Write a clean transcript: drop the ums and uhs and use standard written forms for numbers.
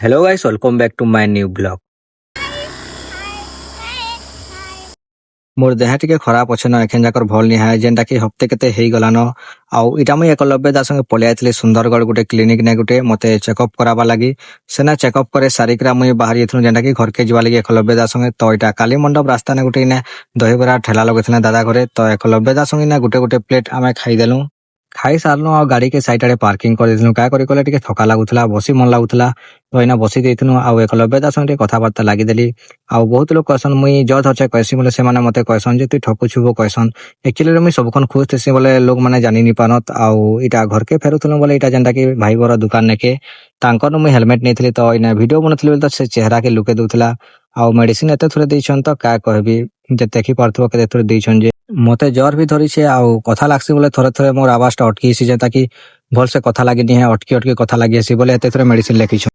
Hello guys, welcome back to my new blog. मोर देह टिके खराब अच्छे न एखन जाकर भल नहीं है जेनटा कि हफ्ते केते हेई गलान आउ इटा मुई एकलव्य दास संगे पले आइतली सुंदरगढ़ गुटे क्लिनिक ने गुटे मते चेकअप कराबा लागी सेना चेकअप करे सारिकरा मुई बाहरी एथनु जेनटा कि घर के जिवा लागी एकलव्य दास संगे तो इटा काली मंडप रास्ता ने गुटे ने दहीबरा ठेला लगेथले दादा घरे तो एकलव्य दास संगे ना गुटे गुटे प्लेट आमे खाई देलु खाई सारनु आ गाड़ी के साइड आड़े पार्किंग कर देथनु का करी कोले टिके थका लागुथला बसी मन लागुथला तो इना बसी देथनु आ एकलव्य दास संगे कथाबार्ता लागी देली आ बहुत लोग कहसन मुई जज हचे कहसी बोले से माने मते कहसन जे तू ठकु छुबो कहसन एक्चुअली मुई सबखन खुश थेसी बोले लोग माने जानि नि पानत आ इटा घर के फेरुथनु बोले इटा जेनटा कि भाई बर दुकान नेके तांकर मुई हेलमेट नेथली तो इना वीडियो बनथली बोले तो से चेहरा के लुके दउथला आ मेडिसिन एते थोड़े देछन तो का कहबी जे देखि पारथबो के थोड़े देछन जे मते ज्वर भी धरी छे आ कथा लागसी बोले थोड़े थोड़े मोर आवाज टा अटकी सी जे ताकि भल से कथा लागि नि है अटकी अटकी कथा लागि सी बोले एते थोड़े मेडिसिन लेखि